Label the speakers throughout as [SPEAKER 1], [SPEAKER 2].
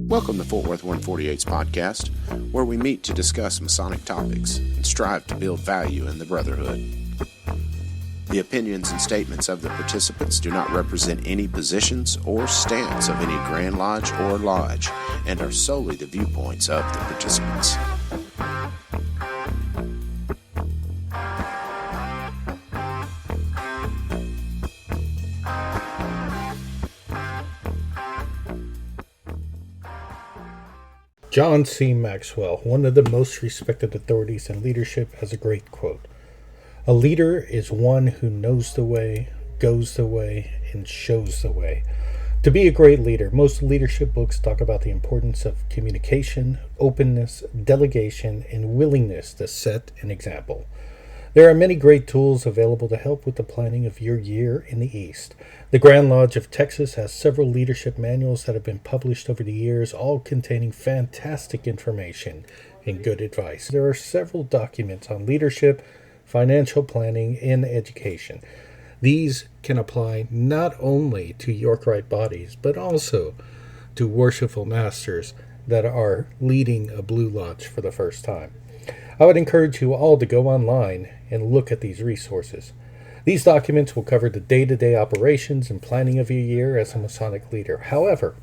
[SPEAKER 1] Welcome to Fort Worth 148's podcast, where we meet to discuss Masonic topics and strive to build value in the brotherhood. The opinions and statements of the participants do not represent any positions or stance of any Grand Lodge or Lodge and are solely the viewpoints of the participants.
[SPEAKER 2] John C. Maxwell, one of the most respected authorities in leadership, has a great quote. A leader is one who knows the way, goes the way, and shows the way. To be a great leader, most leadership books talk about the importance of communication, openness, delegation, and willingness to set an example. There are many great tools available to help with the planning of your year in the East. The Grand Lodge of Texas has several leadership manuals that have been published over the years, all containing fantastic information and good advice. There are several documents on leadership, financial planning, and education. These can apply not only to York Rite bodies, but also to Worshipful Masters that are leading a Blue Lodge for the first time. I would encourage you all to go online and look at these resources. These documents will cover the day-to-day operations and planning of your year as a Masonic leader. However,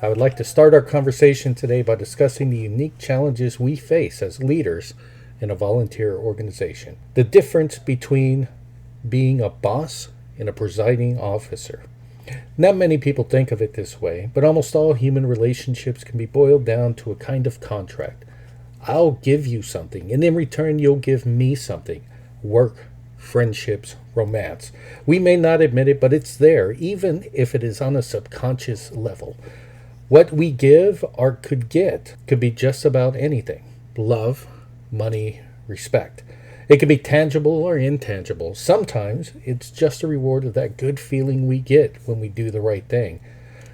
[SPEAKER 2] I would like to start our conversation today by discussing the unique challenges we face as leaders in a volunteer organization. The difference between being a boss and a presiding officer. Not many people think of it this way, but almost all human relationships can be boiled down to a kind of contract. I'll give you something, and in return you'll give me something. Work, friendships, romance. We may not admit it, but it's there, even if it is on a subconscious level. What we give or could get could be just about anything. Love, money, respect. It can be tangible or intangible. Sometimes it's just a reward of that good feeling we get when we do the right thing.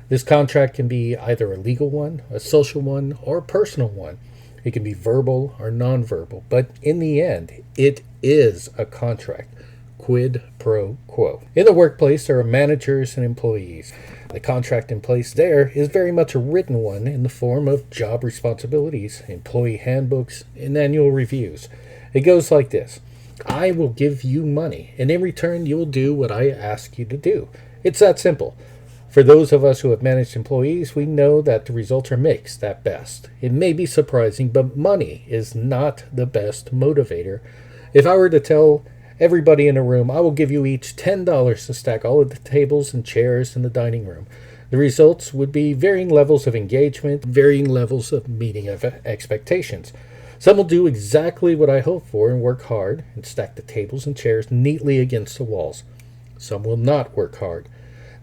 [SPEAKER 2] This contract can be either a legal one, a social one, or a personal one. It can be verbal or nonverbal, but in the end, it is a contract. Quid pro quo. In the workplace, there are managers and employees. The contract in place there is very much a written one in the form of job responsibilities, employee handbooks, and annual reviews. It goes like this. I will give you money, and in return, you will do what I ask you to do. It's that simple. For those of us who have managed employees, we know that the results are mixed at best. It may be surprising, but money is not the best motivator. If I were to tell everybody in a room, I will give you each $10 to stack all of the tables and chairs in the dining room, the results would be varying levels of engagement, varying levels of meeting of expectations. Some will do exactly what I hope for and work hard and stack the tables and chairs neatly against the walls. Some will not work hard.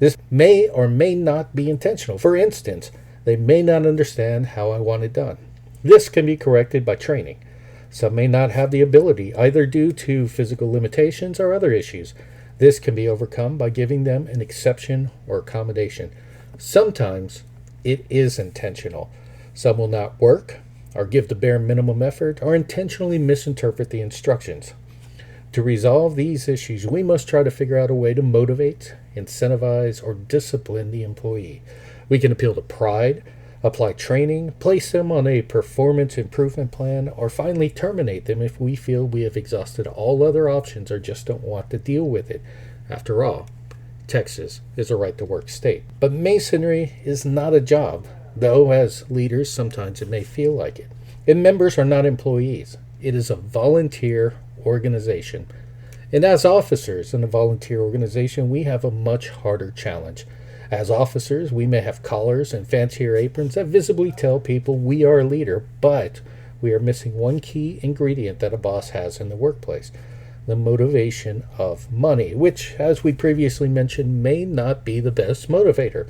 [SPEAKER 2] This may or may not be intentional. For instance, they may not understand how I want it done. This can be corrected by training. Some may not have the ability, either due to physical limitations or other issues. This can be overcome by giving them an exception or accommodation. Sometimes it is intentional. Some will not work or give the bare minimum effort or intentionally misinterpret the instructions. To resolve these issues, we must try to figure out a way to motivate, incentivize, or discipline the employee. We can appeal to pride, apply training, place them on a performance improvement plan, or finally terminate them if we feel we have exhausted all other options or just don't want to deal with it. After all, Texas is a right-to-work state. But Masonry is not a job, though as leaders sometimes it may feel like it. And members are not employees. It is a volunteer organization. And as officers in a volunteer organization, we have a much harder challenge. As officers, we may have collars and fancier aprons that visibly tell people we are a leader, but we are missing one key ingredient that a boss has in the workplace, the motivation of money, which, as we previously mentioned, may not be the best motivator.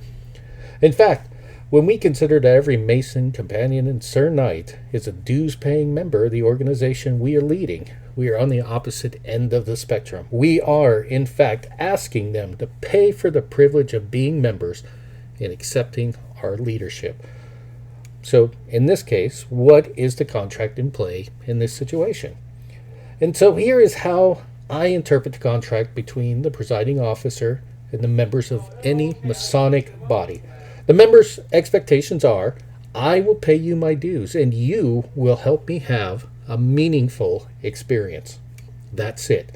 [SPEAKER 2] In fact, when we consider that every Mason, companion, and Sir Knight is a dues-paying member of the organization we are leading, we are on the opposite end of the spectrum. We are, in fact, asking them to pay for the privilege of being members and accepting our leadership. So, in this case, what is the contract in play in this situation? And so here is how I interpret the contract between the presiding officer and the members of any Masonic body. The members' expectations are, I will pay you my dues and you will help me have a meaningful experience. That's it.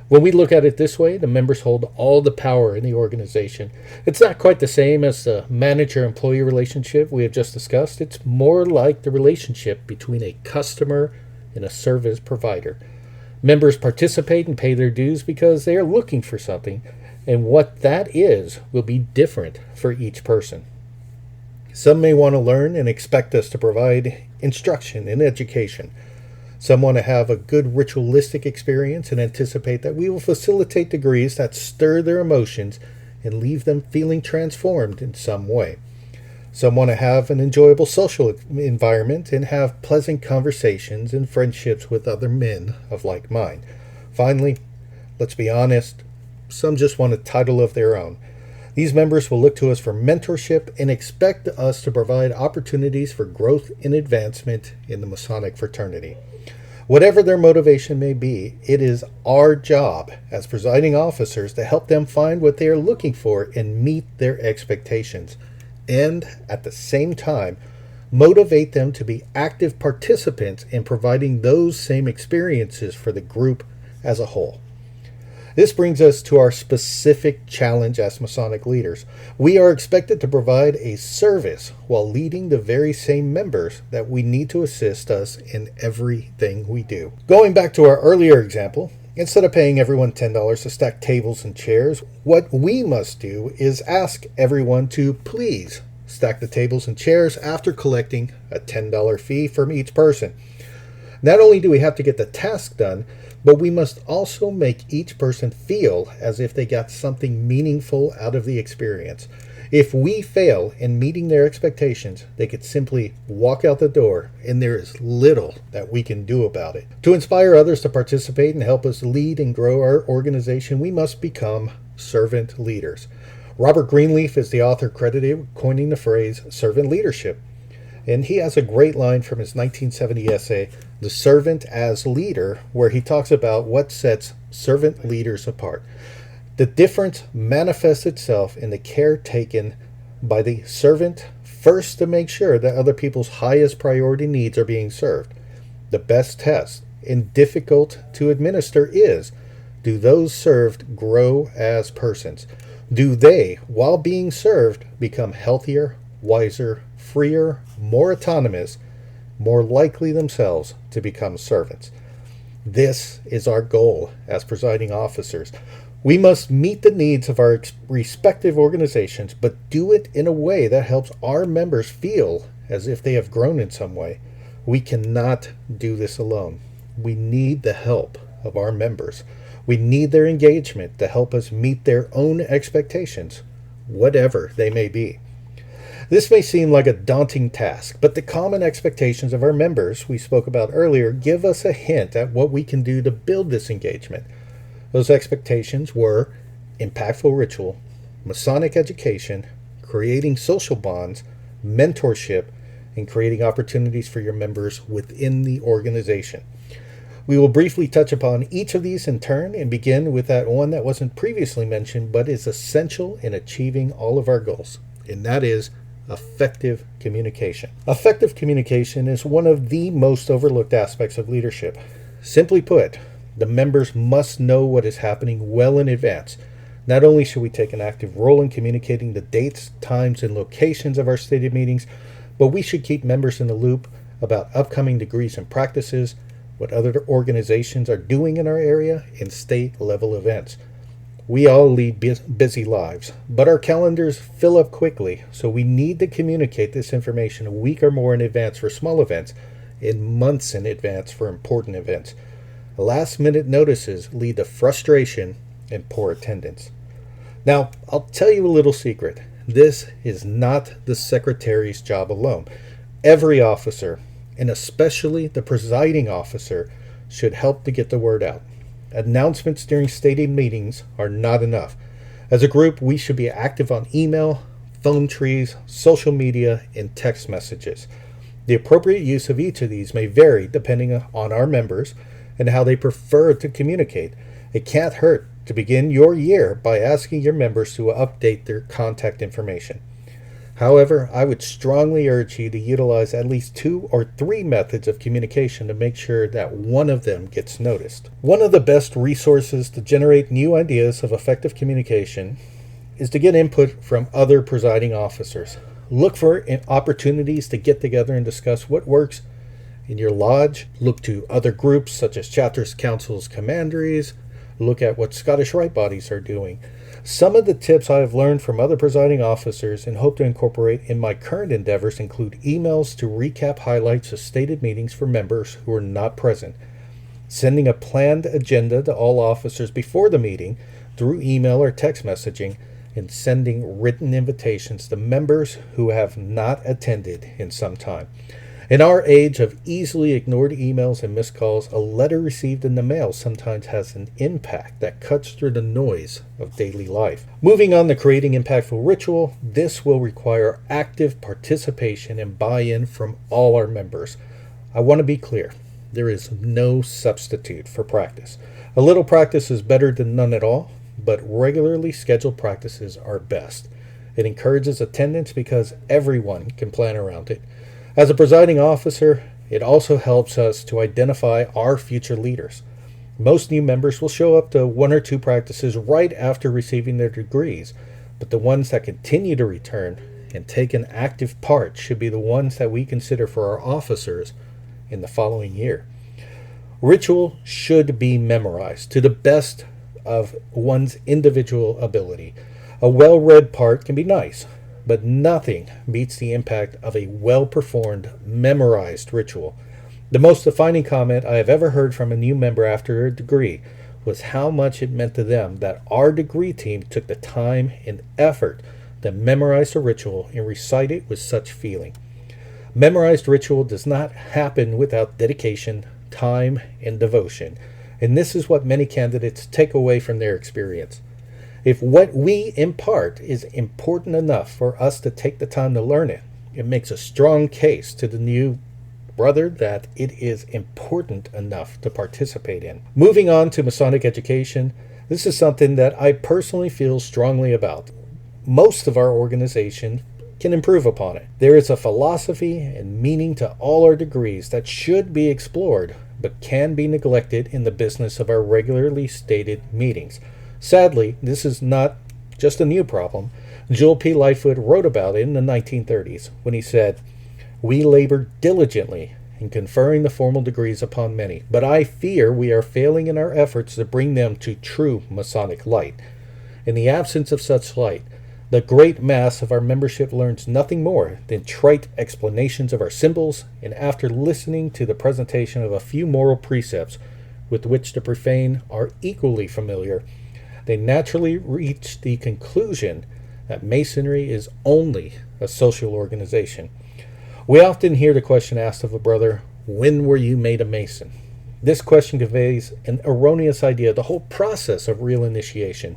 [SPEAKER 2] When we look at it this way, the members hold all the power in the organization. It's not quite the same as the manager-employee relationship we have just discussed. It's more like the relationship between a customer and a service provider. Members participate and pay their dues because they are looking for something, and what that is will be different for each person. Some may want to learn and expect us to provide instruction and education. Some want to have a good ritualistic experience and anticipate that we will facilitate degrees that stir their emotions and leave them feeling transformed in some way. Some want to have an enjoyable social environment and have pleasant conversations and friendships with other men of like mind. Finally, let's be honest, some just want a title of their own. These members will look to us for mentorship and expect us to provide opportunities for growth and advancement in the Masonic fraternity. Whatever their motivation may be, it is our job as presiding officers to help them find what they are looking for and meet their expectations, and at the same time, motivate them to be active participants in providing those same experiences for the group as a whole. This brings us to our specific challenge as Masonic leaders. We are expected to provide a service while leading the very same members that we need to assist us in everything we do. Going back to our earlier example, instead of paying everyone $10 to stack tables and chairs, what we must do is ask everyone to please stack the tables and chairs after collecting a $10 fee from each person. Not only do we have to get the task done, but we must also make each person feel as if they got something meaningful out of the experience. If we fail in meeting their expectations, they could simply walk out the door, and there is little that we can do about it. To inspire others to participate and help us lead and grow our organization, we must become servant leaders. Robert Greenleaf is the author credited with coining the phrase servant leadership. And he has a great line from his 1970 essay, The Servant as Leader, where he talks about what sets servant leaders apart. The difference manifests itself in the care taken by the servant first to make sure that other people's highest priority needs are being served. The best test, and difficult to administer, is, do those served grow as persons? Do they, while being served, become healthier, wiser, freer, more autonomous, more likely themselves to become servants? This is our goal as presiding officers. We must meet the needs of our respective organizations, but do it in a way that helps our members feel as if they have grown in some way. We cannot do this alone. We need the help of our members. We need their engagement to help us meet their own expectations, whatever they may be. This may seem like a daunting task, but the common expectations of our members we spoke about earlier give us a hint at what we can do to build this engagement. Those expectations were impactful ritual, Masonic education, creating social bonds, mentorship, and creating opportunities for your members within the organization. We will briefly touch upon each of these in turn and begin with that one that wasn't previously mentioned but is essential in achieving all of our goals, and that is effective communication. Effective communication is one of the most overlooked aspects of leadership. Simply put, the members must know what is happening well in advance. Not only should we take an active role in communicating the dates, times, and locations of our stated meetings, but we should keep members in the loop about upcoming degrees and practices, what other organizations are doing in our area, and state-level events. We all lead busy lives, but our calendars fill up quickly, so we need to communicate this information a week or more in advance for small events and months in advance for important events. Last-minute notices lead to frustration and poor attendance. Now, I'll tell you a little secret. This is not the secretary's job alone. Every officer, and especially the presiding officer, should help to get the word out. Announcements during stated meetings are not enough. As a group, we should be active on email, phone trees, social media, and text messages. The appropriate use of each of these may vary depending on our members and how they prefer to communicate. It can't hurt to begin your year by asking your members to update their contact information. However, I would strongly urge you to utilize at least 2 or 3 methods of communication to make sure that one of them gets noticed. One of the best resources to generate new ideas of effective communication is to get input from other presiding officers. Look for opportunities to get together and discuss what works in your lodge. Look to other groups such as chapters, councils, commanderies. Look at what Scottish Rite bodies are doing. Some of the tips I have learned from other presiding officers and hope to incorporate in my current endeavors include emails to recap highlights of stated meetings for members who are not present, sending a planned agenda to all officers before the meeting through email or text messaging, and sending written invitations to members who have not attended in some time. In our age of easily ignored emails and missed calls, a letter received in the mail sometimes has an impact that cuts through the noise of daily life. Moving on to creating impactful ritual, this will require active participation and buy-in from all our members. I want to be clear, there is no substitute for practice. A little practice is better than none at all, but regularly scheduled practices are best. It encourages attendance because everyone can plan around it. As a presiding officer, it also helps us to identify our future leaders. Most new members will show up to 1 or 2 practices right after receiving their degrees, but the ones that continue to return and take an active part should be the ones that we consider for our officers in the following year. Ritual should be memorized to the best of one's individual ability. A well-read part can be nice, but nothing beats the impact of a well-performed, memorized ritual. The most defining comment I have ever heard from a new member after a degree was how much it meant to them that our degree team took the time and effort to memorize a ritual and recite it with such feeling. Memorized ritual does not happen without dedication, time, and devotion, and this is what many candidates take away from their experience. If what we impart is important enough for us to take the time to learn it, it makes a strong case to the new brother that it is important enough to participate in. Moving on to Masonic education, this is something that I personally feel strongly about. Most of our organization can improve upon it. There is a philosophy and meaning to all our degrees that should be explored, but can be neglected in the business of our regularly stated meetings. Sadly, this is not just a new problem. Joel P. Lightfoot wrote about it in the 1930s when he said, "We labor diligently in conferring the formal degrees upon many, but I fear we are failing in our efforts to bring them to true Masonic light. In the absence of such light, the great mass of our membership learns nothing more than trite explanations of our symbols, and after listening to the presentation of a few moral precepts with which the profane are equally familiar, they naturally reach the conclusion that Masonry is only a social organization." We often hear the question asked of a brother, "When were you made a Mason?" This question conveys an erroneous idea of the whole process of real initiation.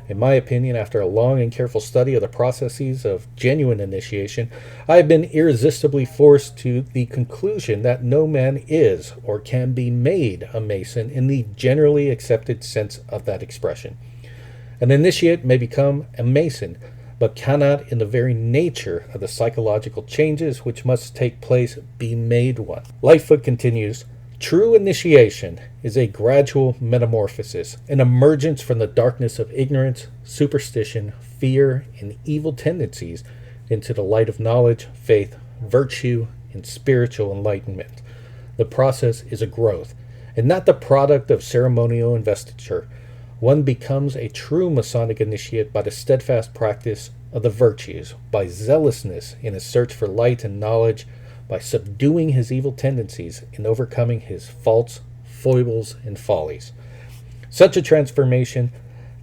[SPEAKER 2] In my opinion, after a long and careful study of the processes of genuine initiation, I have been irresistibly forced to the conclusion that no man is or can be made a Mason in the generally accepted sense of that expression. An initiate may become a Mason, but cannot, in the very nature of the psychological changes which must take place, be made one. Lightfoot continues, "True initiation is a gradual metamorphosis, an emergence from the darkness of ignorance, superstition, fear, and evil tendencies into the light of knowledge, faith, virtue, and spiritual enlightenment. The process is a growth, and not the product of ceremonial investiture. One becomes a true Masonic initiate by the steadfast practice of the virtues, by zealousness in his search for light and knowledge, by subduing his evil tendencies and overcoming his faults, foibles, and follies. Such a transformation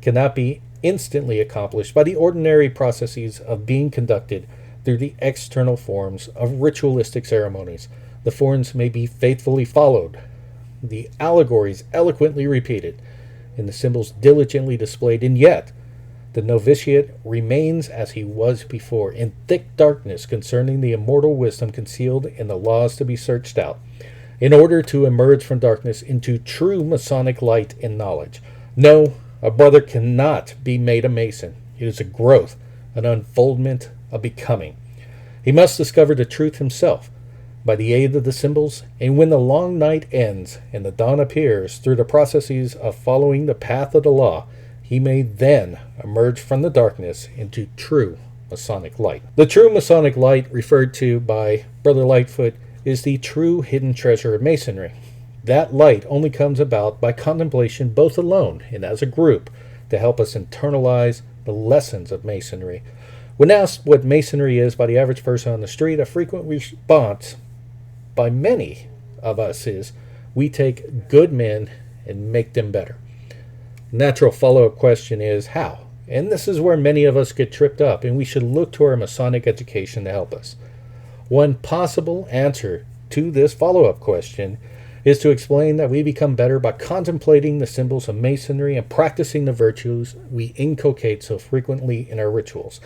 [SPEAKER 2] cannot be instantly accomplished by the ordinary processes of being conducted through the external forms of ritualistic ceremonies. The forms may be faithfully followed, the allegories eloquently repeated, and the symbols diligently displayed, and yet the novitiate remains as he was before, in thick darkness concerning the immortal wisdom concealed in the laws to be searched out, in order to emerge from darkness into true Masonic light and knowledge. No, a brother cannot be made a Mason. It is a growth, an unfoldment, a becoming. He must discover the truth himself by the aid of the symbols, and when the long night ends and the dawn appears through the processes of following the path of the law, he may then emerge from the darkness into true Masonic light. The true Masonic light referred to by Brother Lightfoot is the true hidden treasure of Masonry. That light only comes about by contemplation both alone and as a group to help us internalize the lessons of Masonry. When asked what Masonry is by the average person on the street, a frequent response by many of us is, we take good men and make them better. Natural follow-up question is, how? And this is where many of us get tripped up, and we should look to our Masonic education to help us. One possible answer to this follow-up question is to explain that we become better by contemplating the symbols of Masonry and practicing the virtues we inculcate so frequently in our rituals.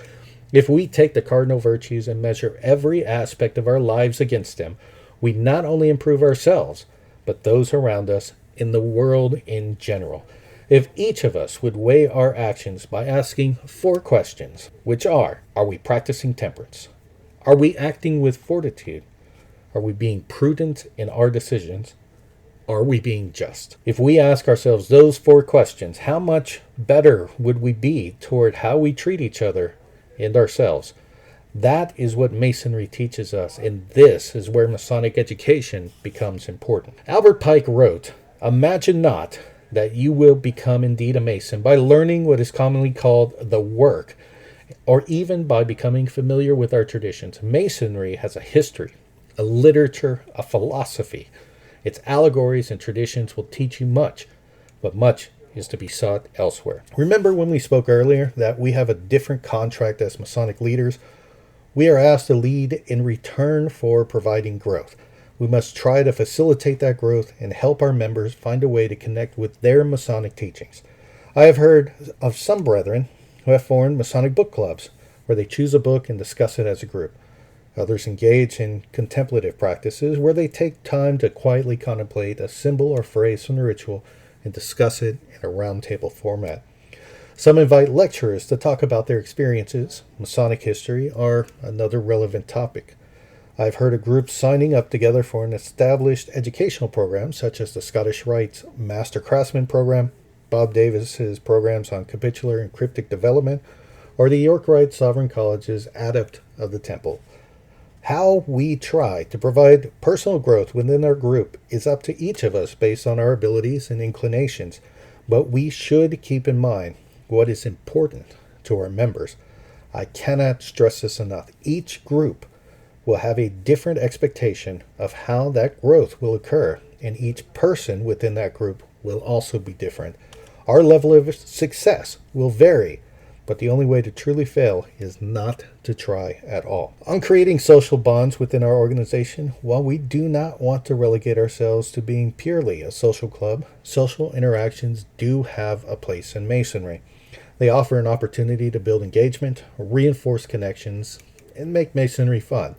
[SPEAKER 2] If we take the cardinal virtues and measure every aspect of our lives against them, we not only improve ourselves, but those around us in the world in general. If each of us would weigh our actions by asking 4 questions, which are we practicing temperance? Are we acting with fortitude? Are we being prudent in our decisions? Are we being just? If we ask ourselves those 4 questions, how much better would we be toward how we treat each other and ourselves? That is what Masonry teaches us, and this is where Masonic education becomes important. Albert Pike wrote, "Imagine not that you will become indeed a Mason by learning what is commonly called the work, or even by becoming familiar with our traditions. Masonry has a history, a literature, a philosophy. Its allegories and traditions will teach you much, but much is to be sought elsewhere." Remember when we spoke earlier that we have a different contract as Masonic leaders? We are asked to lead in return for providing growth. We must try to facilitate that growth and help our members find a way to connect with their Masonic teachings. I have heard of some brethren who have formed Masonic book clubs where they choose a book and discuss it as a group. Others engage in contemplative practices where they take time to quietly contemplate a symbol or phrase from the ritual and discuss it in a roundtable format. Some invite lecturers to talk about their experiences. Masonic history are another relevant topic. I've heard of groups signing up together for an established educational program, such as the Scottish Rite's Master Craftsman program, Bob Davis's programs on capitular and cryptic development, or the York Rite Sovereign College's Adept of the Temple. How we try to provide personal growth within our group is up to each of us based on our abilities and inclinations, but we should keep in mind what is important to our members. I cannot stress this enough. Each group will have a different expectation of how that growth will occur, and each person within that group will also be different. Our level of success will vary, but the only way to truly fail is not to try at all. On creating social bonds within our organization, while we do not want to relegate ourselves to being purely a social club, social interactions do have a place in Masonry. They offer an opportunity to build engagement, reinforce connections, and make Masonry fun.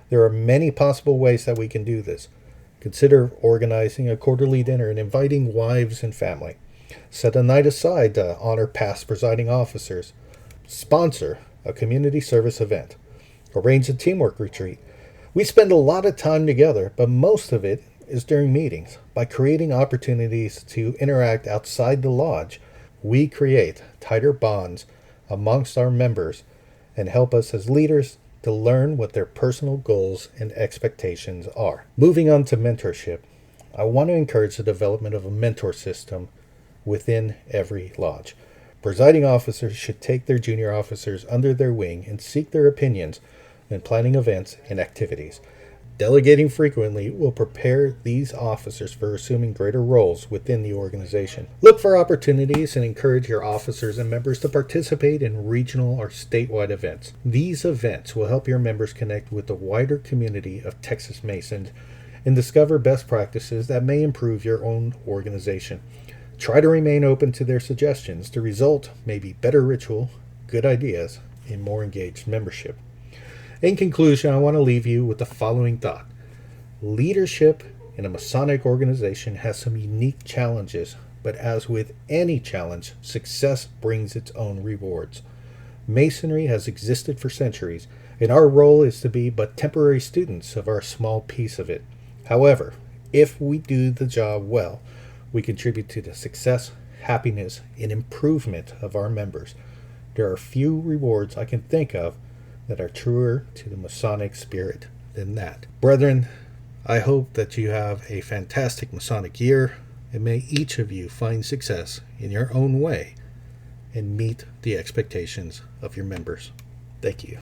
[SPEAKER 2] There are many possible ways that we can do this. Consider organizing a quarterly dinner and inviting wives and family. Set a night aside to honor past presiding officers. Sponsor a community service event. Arrange a teamwork retreat. We spend a lot of time together, but most of it is during meetings. By creating opportunities to interact outside the lodge, we create tighter bonds amongst our members and help us as leaders to learn what their personal goals and expectations are. Moving on to mentorship, I want to encourage the development of a mentor system within every lodge. Presiding officers should take their junior officers under their wing and seek their opinions when planning events and activities. Delegating frequently will prepare these officers for assuming greater roles within the organization. Look for opportunities and encourage your officers and members to participate in regional or statewide events. These events will help your members connect with the wider community of Texas Masons and discover best practices that may improve your own organization. Try to remain open to their suggestions. The result may be better ritual, good ideas, and more engaged membership. In conclusion, I want to leave you with the following thought. Leadership in a Masonic organization has some unique challenges, but as with any challenge, success brings its own rewards. Masonry has existed for centuries, and our role is to be but temporary students of our small piece of it. However, if we do the job well, we contribute to the success, happiness, and improvement of our members. There are few rewards I can think of that are truer to the Masonic spirit than that. Brethren, I hope that you have a fantastic Masonic year, and may each of you find success in your own way and meet the expectations of your members. Thank you.